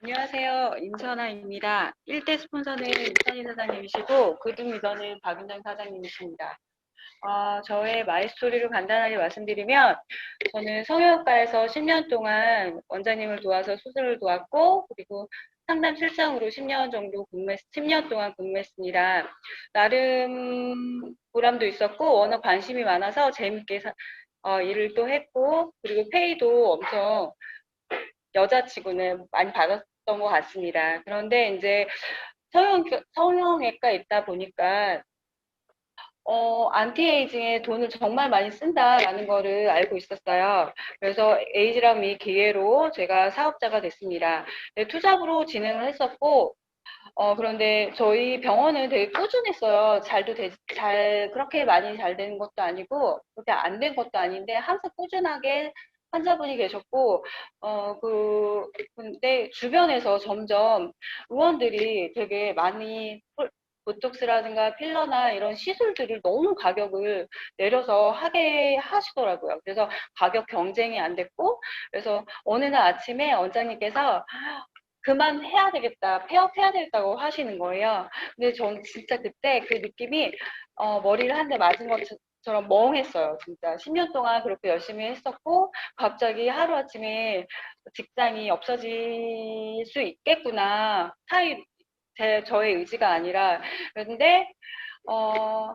안녕하세요. 임선아입니다. 1대 스폰서는 이찬희 사장님이시고, 그룹 리더는 박윤정 사장님이십니다. 저의 마이스토리를 간단하게 말씀드리면, 저는 성형외과에서 10년 동안 원장님을 도와서 수술을 도왔고, 그리고 상담 실장으로 10년 동안 근무했습니다. 나름 보람도 있었고, 워낙 관심이 많아서 재밌게 일을 또 했고, 그리고 페이도 엄청 여자치고는 많이 받았던 것 같습니다. 그런데 이제 성형외과 있다 보니까 안티에이징에 돈을 정말 많이 쓴다라는 거를 알고 있었어요. 그래서 에이지랑 기회로 제가 사업자가 됐습니다. 네, 투잡으로 진행을 했었고, 그런데 저희 병원은 되게 꾸준했어요. 그렇게 많이 잘 되는 것도 아니고, 그렇게 안 된 것도 아닌데, 항상 꾸준하게 환자분이 계셨고, 근데 주변에서 점점 의원들이 되게 많이 보톡스라든가 필러나 이런 시술들을 너무 가격을 내려서 하게 하시더라고요. 그래서 가격 경쟁이 안 됐고, 그래서 어느 날 아침에 원장님께서 그만해야 되겠다, 폐업해야 되겠다고 하시는 거예요. 근데 저는 진짜 그때 그 느낌이 머리를 한 대 맞은 것처럼 멍했어요. 진짜 10년 동안 그렇게 열심히 했었고 갑자기 하루아침에 직장이 없어질 수 있겠구나. 저의 의지가 아니라. 그런데 어,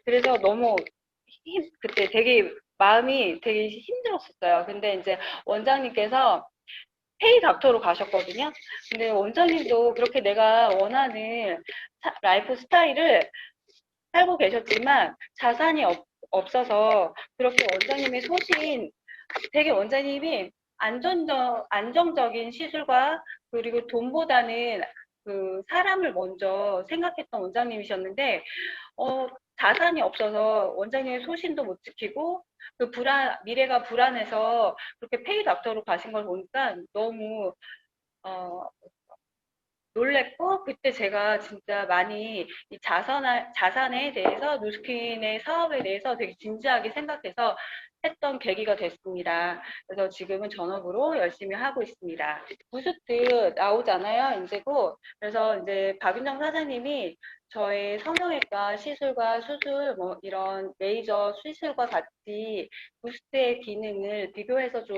그래서 너무 그때 되게 마음이 되게 힘들었었어요. 근데 이제 원장님께서 페이 닥터로 가셨거든요. 근데 원장님도 그렇게 내가 원하는 라이프 스타일을 살고 계셨지만 자산이 없어서 그렇게 원장님의 되게 원장님이 안정적인 시술과 그리고 돈보다는 그 사람을 먼저 생각했던 원장님이셨는데, 어, 자산이 없어서 원장님의 소신도 못 지키고, 미래가 불안해서 그렇게 페이 닥터로 가신 걸 보니까 너무, 어, 놀랬고, 그때 제가 진짜 많이 이 자산에 대해서, 누스킨의 사업에 대해서 되게 진지하게 생각해서 했던 계기가 됐습니다. 그래서 지금은 전업으로 열심히 하고 있습니다. 부스트 나오잖아요, 이제 곧. 그래서 이제 박윤정 사장님이 저의 성형외과 시술과 수술, 뭐 이런 레이저 시술과 같이 부스트의 기능을 비교해서 좀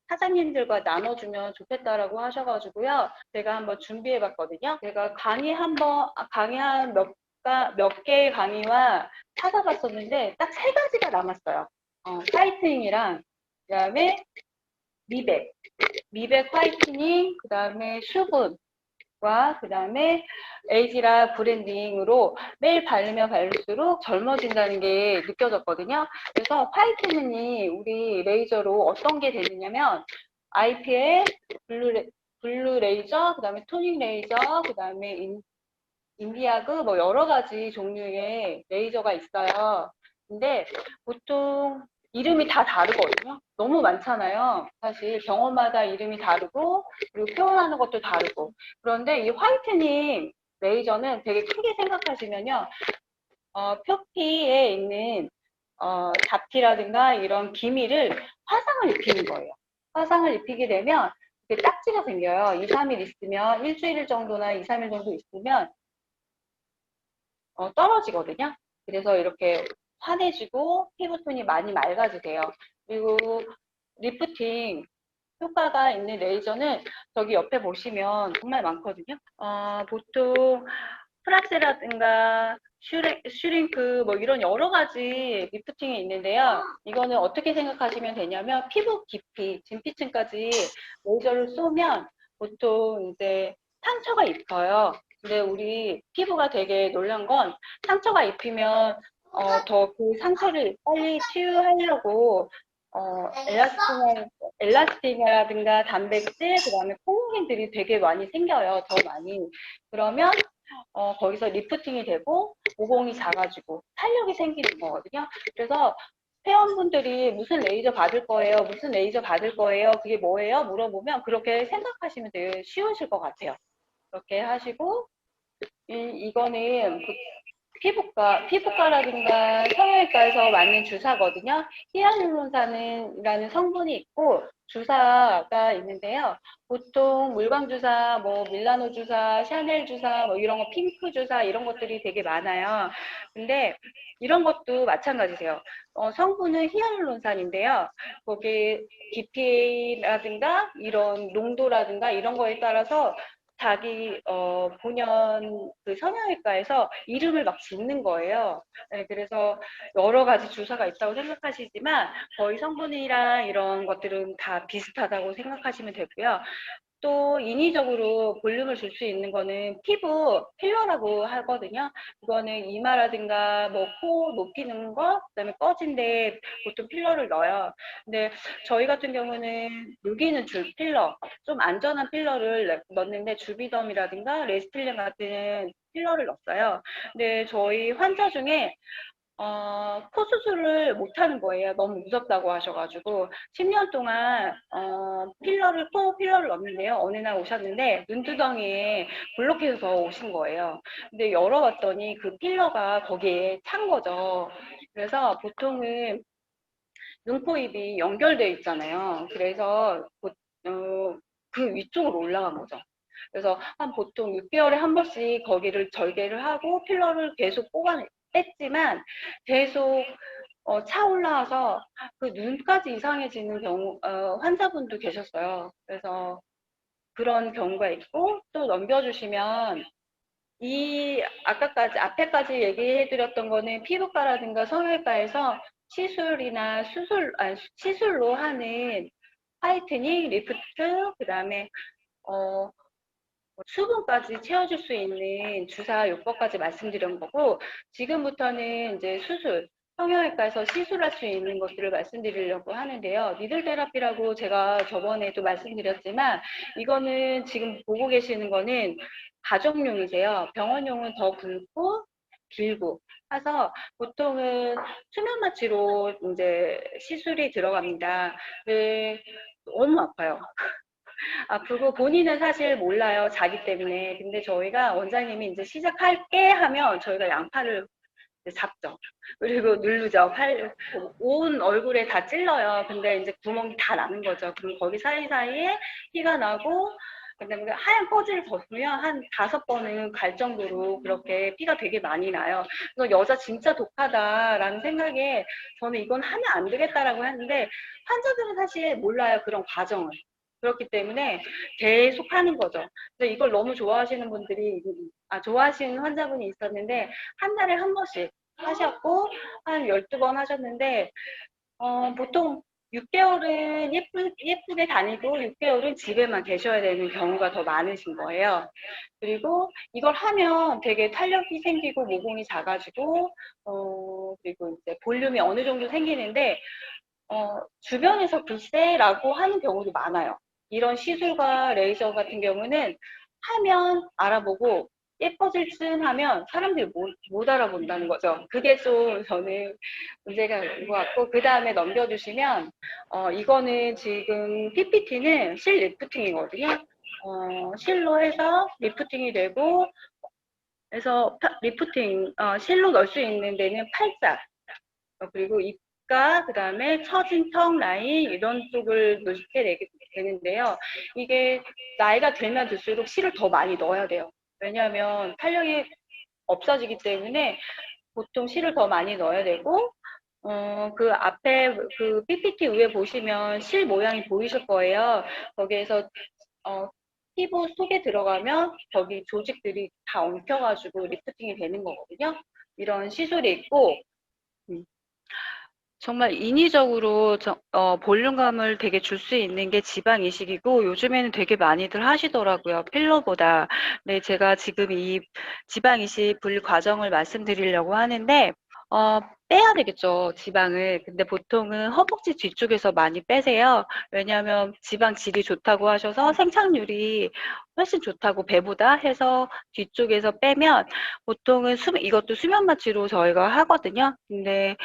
사장님들과 나눠주면 좋겠다라고 하셔가지고요. 제가 한번 준비해봤거든요. 제가 강의 한 몇 개의 강의와 찾아봤었는데 딱 세 가지가 남았어요. 타이트닝이랑 그다음에 미백, 미백 화이트닝, 그다음에 수분과 그다음에 에이지라 브랜딩으로 매일 바르면 바를수록 젊어진다는 게 느껴졌거든요. 그래서 화이트닝이 우리 레이저로 어떤 게 되느냐면 IPL, 블루 레이저, 그다음에 토닝 레이저, 그다음에 인디아그 뭐 여러 가지 종류의 레이저가 있어요. 근데 보통 이름이 다 다르거든요. 너무 많잖아요. 사실 병원마다 이름이 다르고 그리고 표현하는 것도 다르고. 그런데 이 화이트닝 레이저는 되게 크게 생각하시면요. 표피에 있는 잡티라든가 이런 기미를 화상을 입히는 거예요. 화상을 입히게 되면 딱지가 생겨요. 2, 3일 있으면 일주일 정도나 2, 3일 정도 있으면 떨어지거든요. 그래서 이렇게 환해지고 피부톤이 많이 맑아지세요. 그리고 리프팅 효과가 있는 레이저는 저기 옆에 보시면 정말 많거든요. 보통 프락스라든가 슈링크 뭐 이런 여러 가지 리프팅이 있는데요. 이거는 어떻게 생각하시면 되냐면 피부 깊이, 진피층까지 레이저를 쏘면 보통 이제 상처가 입혀요. 근데 우리 피부가 되게 놀란 건 상처가 입히면 더 그 상처를 빨리 치유하려고 엘라스틴이라든가 단백질, 그다음에 콜라겐들이 되게 많이 생겨요. 더 많이. 그러면 거기서 리프팅이 되고 모공이 작아지고 탄력이 생기는 거거든요. 그래서 회원분들이 무슨 레이저 받을 거예요? 무슨 레이저 받을 거예요? 그게 뭐예요? 물어보면 그렇게 생각하시면 되게 쉬우실 것 같아요. 그렇게 하시고 이거는 피부과라든가 성형외과에서 맞는 주사거든요. 히알루론산이라는 성분이 있고 주사가 있는데요. 보통 물광 주사, 뭐 밀라노 주사, 샤넬 주사, 뭐 이런 거 핑크 주사 이런 것들이 되게 많아요. 근데 이런 것도 마찬가지세요. 성분은 히알루론산인데요. 거기 DPA라든가 이런 농도라든가 이런 거에 따라서 자기 본연 그 성형외과에서 이름을 막 짓는 거예요. 네, 그래서 여러 가지 주사가 있다고 생각하시지만 거의 성분이랑 이런 것들은 다 비슷하다고 생각하시면 되고요. 또 인위적으로 볼륨을 줄 수 있는 거는 피부 필러라고 하거든요. 그거는 이마라든가 뭐 코 높이는 거, 그다음에 꺼진데 보통 필러를 넣어요. 근데 저희 같은 경우는 여기는 줄 필러, 좀 안전한 필러를 넣는데 주비덤이라든가 레스틸렌 같은 필러를 넣었어요. 근데 저희 환자 중에 코 수술을 못 하는 거예요. 너무 무섭다고 하셔가지고. 10년 동안, 코 필러를 넣었는데요. 어느 날 오셨는데, 눈두덩이에 블록해서 오신 거예요. 근데 열어봤더니 그 필러가 거기에 찬 거죠. 그래서 보통은 눈, 코, 입이 연결돼 있잖아요. 그래서 그 위쪽으로 올라간 거죠. 그래서 한 보통 6개월에 한 번씩 거기를 절개를 하고 필러를 계속 뺐지만 계속 차 올라와서 그 눈까지 이상해지는 경우 환자분도 계셨어요. 그래서 그런 경우가 있고 또 넘겨주시면 이 아까까지 앞에까지 얘기해드렸던 거는 피부과라든가 성형외과에서 시술이나 시술로 하는 화이트닝, 리프트, 그다음에 어, 수분까지 채워줄 수 있는 주사 요법까지 말씀드린 거고, 지금부터는 이제 수술, 성형외과에서 시술할 수 있는 것들을 말씀드리려고 하는데요. 니들 테라피라고 제가 저번에도 말씀드렸지만, 이거는 지금 보고 계시는 거는 가정용이세요. 병원용은 더 굵고, 길고 해서 보통은 수면 마취로 이제 시술이 들어갑니다. 네, 너무 아파요. 아프고 본인은 사실 몰라요. 자기 때문에. 근데 저희가 원장님이 이제 시작할게 하면 저희가 양팔을 이제 잡죠. 그리고 누르죠. 온 얼굴에 다 찔러요. 근데 이제 구멍이 다 나는 거죠. 그럼 거기 사이사이에 피가 나고 그다음에 하얀 퍼즐을 벗으면 한 5번은 갈 정도로 그렇게 피가 되게 많이 나요. 그래서 여자 진짜 독하다라는 생각에 저는 이건 하면 안 되겠다라고 했는데 환자들은 사실 몰라요. 그런 과정을. 그렇기 때문에 계속 하는 거죠. 그래서 이걸 너무 좋아하시는 분들이, 좋아하시는 환자분이 있었는데, 한 달에 한 번씩 하셨고, 한 12번 하셨는데, 보통 6개월은 예쁘게 다니고 6개월은 집에만 계셔야 되는 경우가 더 많으신 거예요. 그리고 이걸 하면 되게 탄력이 생기고 모공이 작아지고, 그리고 이제 볼륨이 어느 정도 생기는데, 주변에서 글쎄라고 하는 경우도 많아요. 이런 시술과 레이저 같은 경우는 하면 알아보고 예뻐질 쯤 하면 사람들이 못 알아본다는 거죠. 그게 좀 저는 문제가 있는 것 같고, 그 다음에 넘겨주시면, 이거는 지금 PPT는 실 리프팅이거든요. 실로 해서 리프팅이 되고, 그래서 리프팅, 실로 넣을 수 있는 데는 팔자, 그리고 입가, 그 다음에 처진 턱 라인 이런 쪽을 넣게 되는데요. 이게 나이가 들면 들수록 실을 더 많이 넣어야 돼요. 왜냐하면 탄력이 없어지기 때문에 보통 실을 더 많이 넣어야 되고, 그 앞에 그 PPT 위에 보시면 실 모양이 보이실 거예요. 거기에서 피부 속에 들어가면 거기 조직들이 다 엉켜가지고 리프팅이 되는 거거든요. 이런 시술이 있고, 음. 정말 인위적으로 볼륨감을 되게 줄 수 있는 게 지방 이식이고 요즘에는 되게 많이들 하시더라고요. 필러보다. 네, 제가 지금 이 지방 이식 분리 과정을 말씀드리려고 하는데 어, 빼야 되겠죠, 지방을. 근데 보통은 허벅지 뒤쪽에서 많이 빼세요. 왜냐하면 지방 질이 좋다고 하셔서 생착률이 훨씬 좋다고 배보다 해서 뒤쪽에서 빼면 보통은 이것도 수면 마취로 저희가 하거든요. 근데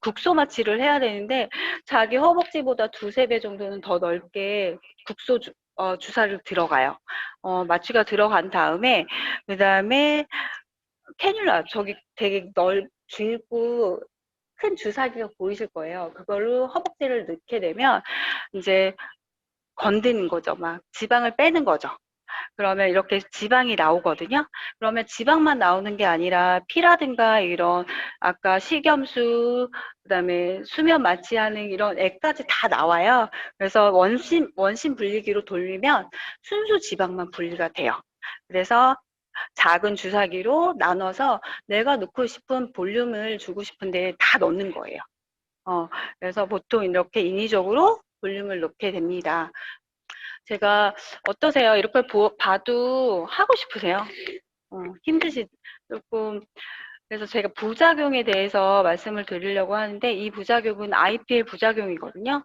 국소 마취를 해야 되는데 자기 허벅지보다 두세 배 정도는 더 넓게 주사를 들어가요. 마취가 들어간 다음에 그 다음에 캐뉼라 저기 되게 길고 큰 주사기가 보이실 거예요. 그걸로 허벅지를 넣게 되면 이제 건드는 거죠. 막 지방을 빼는 거죠. 그러면 이렇게 지방이 나오거든요. 그러면 지방만 나오는 게 아니라 피라든가 이런 아까 식염수, 그다음에 수면 마취하는 이런 액까지 다 나와요. 그래서 원심 분리기로 돌리면 순수 지방만 분리가 돼요. 그래서 작은 주사기로 나눠서 내가 넣고 싶은 볼륨을 주고 싶은데 다 넣는 거예요. 어, 그래서 보통 이렇게 인위적으로 볼륨을 넣게 됩니다. 제가 어떠세요? 이렇게 봐도 하고 싶으세요? 힘드시 조금. 그래서 제가 부작용에 대해서 말씀을 드리려고 하는데 이 부작용은 IPL 부작용이거든요.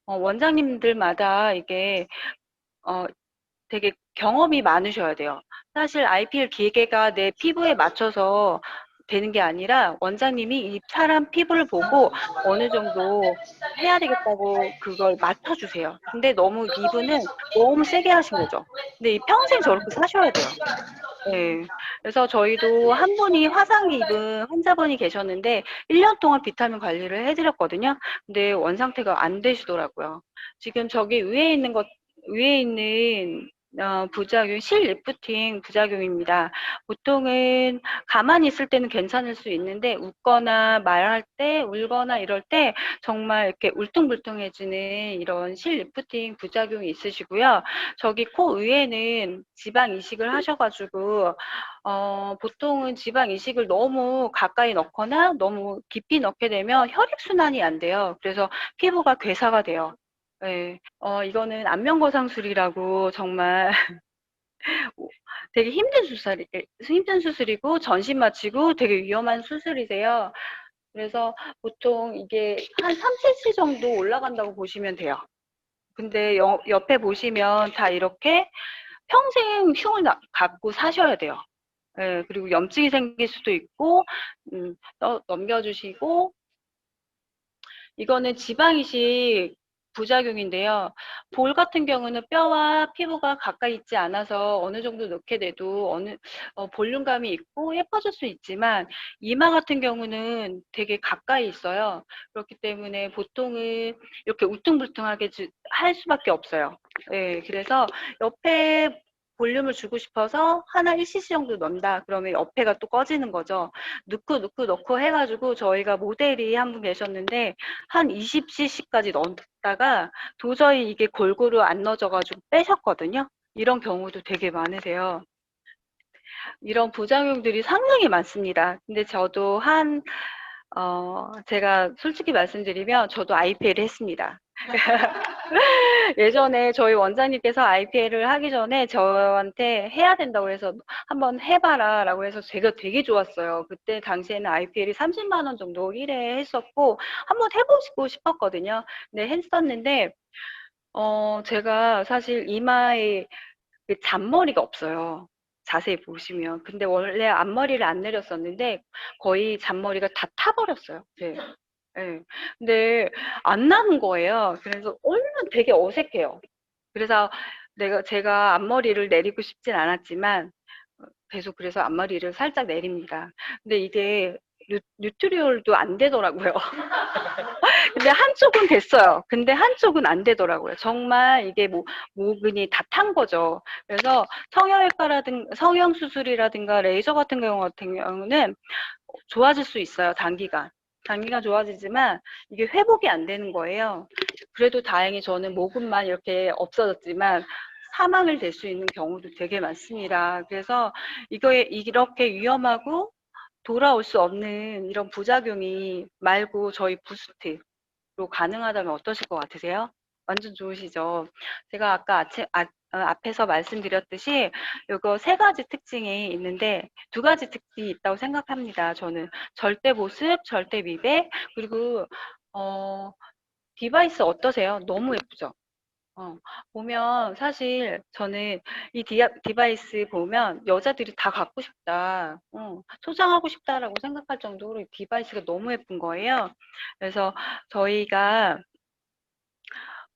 원장님들마다 이게 되게 경험이 많으셔야 돼요. 사실 IPL 기계가 내 피부에 맞춰서 되는 게 아니라 원장님이 이 사람 피부를 보고 어느 정도 해야 되겠다고 그걸 맞춰주세요. 근데 너무 이분은 너무 세게 하신 거죠. 근데 평생 저렇게 사셔야 돼요. 네. 그래서 저희도 한 분이 화상 입은 환자분이 계셨는데 1년 동안 비타민 관리를 해드렸거든요. 근데 원상태가 안 되시더라고요. 지금 저기 위에 있는 부작용, 실리프팅 부작용입니다. 보통은 가만히 있을 때는 괜찮을 수 있는데 웃거나 말할 때, 울거나 이럴 때 정말 이렇게 울퉁불퉁해지는 이런 실리프팅 부작용이 있으시고요. 저기 코 위에는 지방 이식을 하셔가지고 보통은 지방 이식을 너무 가까이 넣거나 너무 깊이 넣게 되면 혈액순환이 안 돼요. 그래서 피부가 괴사가 돼요. 네. 이거는 안면거상술이라고 정말 되게 힘든 수술이고 전신 마취고 되게 위험한 수술이세요. 그래서 보통 이게 한 3cm 정도 올라간다고 보시면 돼요. 근데 옆에 보시면 다 이렇게 평생 흉을 갖고 사셔야 돼요. 예, 그리고 염증이 생길 수도 있고, 넘겨주시고, 이거는 지방이식 부작용인데요. 볼 같은 경우는 뼈와 피부가 가까이 있지 않아서 어느 정도 넣게 돼도 볼륨감이 있고 예뻐질 수 있지만 이마 같은 경우는 되게 가까이 있어요. 그렇기 때문에 보통은 이렇게 울퉁불퉁하게 할 수밖에 없어요. 네, 그래서 옆에 볼륨을 주고 싶어서 하나 1cc 정도 넣는다. 그러면 옆에가 또 꺼지는 거죠. 넣고 해가지고 저희가 모델이 한 분 계셨는데 한 20cc까지 넣었다가 도저히 이게 골고루 안 넣어져가지고 빼셨거든요. 이런 경우도 되게 많으세요. 이런 부작용들이 상당히 많습니다. 근데 저도 제가 솔직히 말씀드리면 저도 IPL을 했습니다. 예전에 저희 원장님께서 IPL을 하기 전에 저한테 해야 된다고 해서 한번 해봐라 라고 해서 제가 되게 좋았어요. 그때 당시에는 IPL이 30만 원 정도 1회 했었고 한번 해보고 싶었거든요. 근데 했었는데 제가 사실 이마에 그 잔머리가 없어요. 자세히 보시면. 근데 원래 앞머리를 안 내렸었는데 거의 잔머리가 다 타버렸어요. 네. 네. 근데 안 나는 거예요. 그래서 얼른 되게 어색해요. 그래서 제가 앞머리를 내리고 싶진 않았지만 계속 그래서 앞머리를 살짝 내립니다. 근데 이게 뉴트리얼도 안 되더라고요. 근데 한쪽은 됐어요. 근데 한쪽은 안 되더라고요. 정말 이게 모근이 다 탄 거죠. 그래서 성형수술이라든가 레이저 같은 경우는 좋아질 수 있어요. 단기간 좋아지지만 이게 회복이 안 되는 거예요. 그래도 다행히 저는 모근만 이렇게 없어졌지만 사망을 낼 수 있는 경우도 되게 많습니다. 그래서 이렇게 위험하고 돌아올 수 없는 이런 부작용이 말고 저희 부스트로 가능하다면 어떠실 것 같으세요? 완전 좋으시죠? 제가 아까 앞에서 말씀드렸듯이 이거 세 가지 특징이 있는데 두 가지 특징이 있다고 생각합니다. 저는 절대 보습, 절대 미백, 그리고 디바이스 어떠세요? 너무 예쁘죠? 어, 보면 사실 저는 이 디바이스 보면 여자들이 다 갖고 싶다, 소장하고 싶다라고 생각할 정도로 이 디바이스가 너무 예쁜 거예요. 그래서 저희가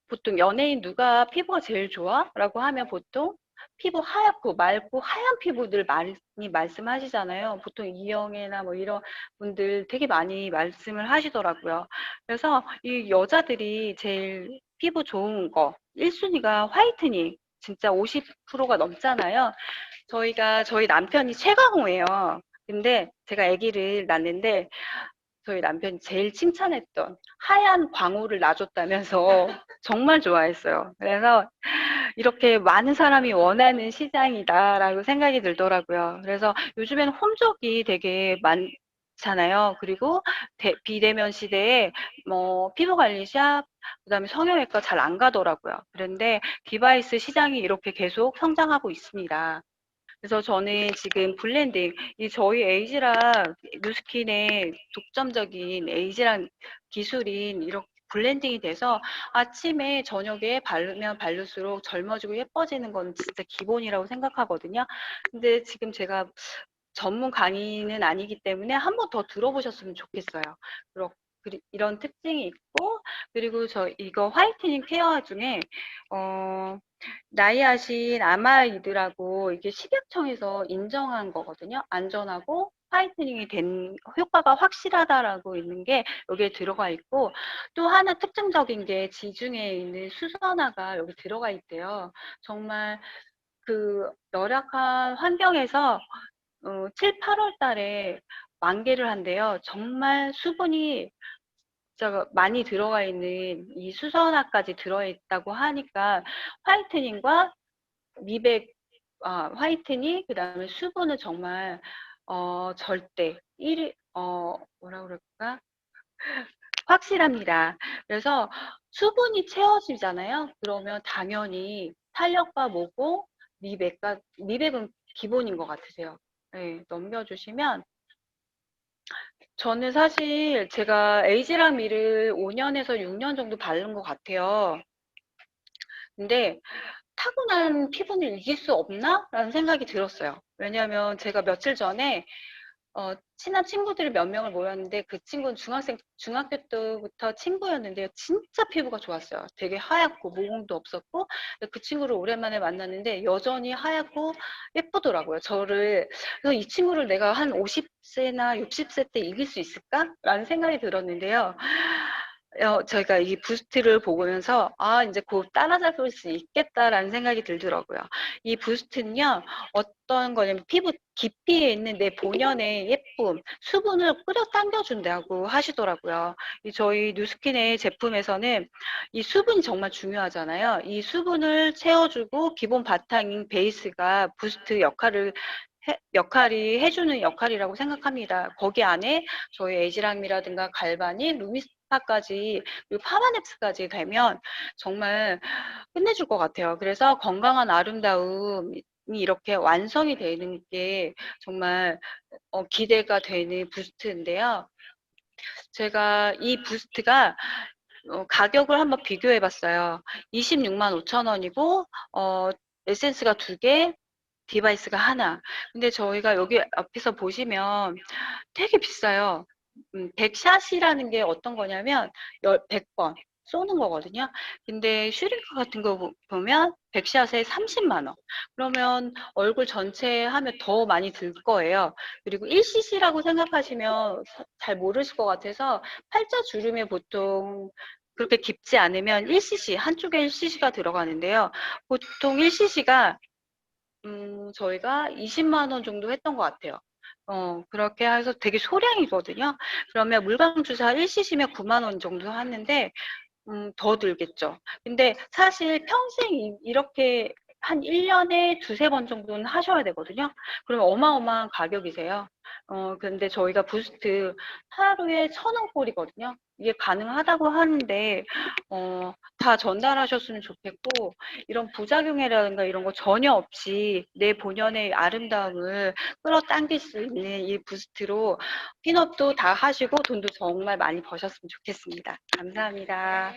보통 연예인 누가 피부가 제일 좋아? 라고 하면 보통 피부 하얗고 맑고 하얀 피부들 많이 말씀하시잖아요. 보통 이영애나 뭐 이런 분들 되게 많이 말씀을 하시더라고요. 그래서 이 여자들이 제일 피부 좋은 거 1순위가 화이트닝. 진짜 50%가 넘잖아요. 저희 남편이 최강호예요. 근데 제가 아기를 낳는데 저희 남편이 제일 칭찬했던 하얀 광호를 놔줬다면서 정말 좋아했어요. 그래서 이렇게 많은 사람이 원하는 시장이다라고 생각이 들더라고요. 그래서 요즘에는 홈족이 되게 많잖아요. 그리고 비대면 시대에 뭐 피부관리샵, 그다음에 성형외과 잘 안 가더라고요. 그런데 디바이스 시장이 이렇게 계속 성장하고 있습니다. 그래서 저는 지금 블렌딩, 이 저희 에이지랑 뉴스킨의 독점적인 에이지랑 기술인 이렇게 블렌딩이 돼서 아침에 저녁에 바르면 바를수록 젊어지고 예뻐지는 건 진짜 기본이라고 생각하거든요. 근데 지금 제가 전문 강의는 아니기 때문에 한 번 더 들어보셨으면 좋겠어요. 이런 특징이 있고, 그리고 저 이거 화이트닝 케어 중에, 어, 나이아신 아마이드라고 이게 식약청에서 인정한 거거든요. 안전하고 화이트닝이 된 효과가 확실하다라고 있는 게 여기에 들어가 있고, 또 하나 특징적인 게 지중해에 있는 수선화가 여기 들어가 있대요. 정말 그 열악한 환경에서 7, 8월 달에 만개를 한대요. 정말 수분이 진짜 많이 들어가 있는 이 수선화까지 들어있다고 하니까 화이트닝과 미백, 화이트닝, 그 다음에 수분은 정말, 절대, 뭐라 그럴까? 확실합니다. 그래서 수분이 채워지잖아요. 그러면 당연히 탄력과 모공, 미백은 기본인 것 같으세요. 네, 넘겨주시면 저는 사실 제가 에이지랑 미를 5년에서 6년 정도 바른 것 같아요. 근데 타고난 피부는 이길 수 없나? 라는 생각이 들었어요. 왜냐하면 제가 며칠 전에 친한 친구들이 몇 명을 모였는데 그 친구는 중학교 때부터 친구였는데요. 진짜 피부가 좋았어요. 되게 하얗고 모공도 없었고 그 친구를 오랜만에 만났는데 여전히 하얗고 예쁘더라고요. 그래서 이 친구를 내가 한 50세나 60세 때 이길 수 있을까? 라는 생각이 들었는데요. 저희가 이 부스트를 보면서 이제 곧 따라잡을 수 있겠다라는 생각이 들더라고요. 이 부스트는요, 어떤 거냐면 피부 깊이에 있는 내 본연의 예쁨, 수분을 끌어당겨준다고 하시더라고요. 저희 뉴스킨의 제품에서는 이 수분이 정말 중요하잖아요. 이 수분을 채워주고 기본 바탕인 베이스가 부스트 역할이 해주는 역할이라고 생각합니다. 거기 안에 저희 에이지람이라든가 갈바닉, 루미스파까지, 그리고 파마넥스까지 되면 정말 끝내줄 것 같아요. 그래서 건강한 아름다움이 이렇게 완성이 되는 게 정말 기대가 되는 부스트인데요. 제가 이 부스트가 가격을 한번 비교해 봤어요. 26만 5천 원이고 에센스가 2개, 디바이스가 하나. 근데 저희가 여기 앞에서 보시면 되게 비싸요. 100샷이라는 게 어떤 거냐면 100번 쏘는 거거든요. 근데 슈링크 같은 거 보면 100샷에 30만 원. 그러면 얼굴 전체 하면 더 많이 들 거예요. 그리고 1cc라고 생각하시면 잘 모르실 것 같아서 팔자 주름에 보통 그렇게 깊지 않으면 1cc, 한쪽에 1cc가 들어가는데요. 보통 1cc가 저희가 20만 원 정도 했던 것 같아요. 그렇게 해서 되게 소량이거든요. 그러면 물광 주사 1cc면 9만 원 정도 하는데, 더 들겠죠. 근데 사실 평생 이렇게 한 1년에 두세 번 정도는 하셔야 되거든요. 그러면 어마어마한 가격이세요. 근데 저희가 부스트 하루에 1,000원꼴이거든요. 이게 가능하다고 하는데, 다 전달하셨으면 좋겠고, 이런 부작용이라든가 이런 거 전혀 없이 내 본연의 아름다움을 끌어당길 수 있는 이 부스트로 핀업도 다 하시고 돈도 정말 많이 버셨으면 좋겠습니다. 감사합니다.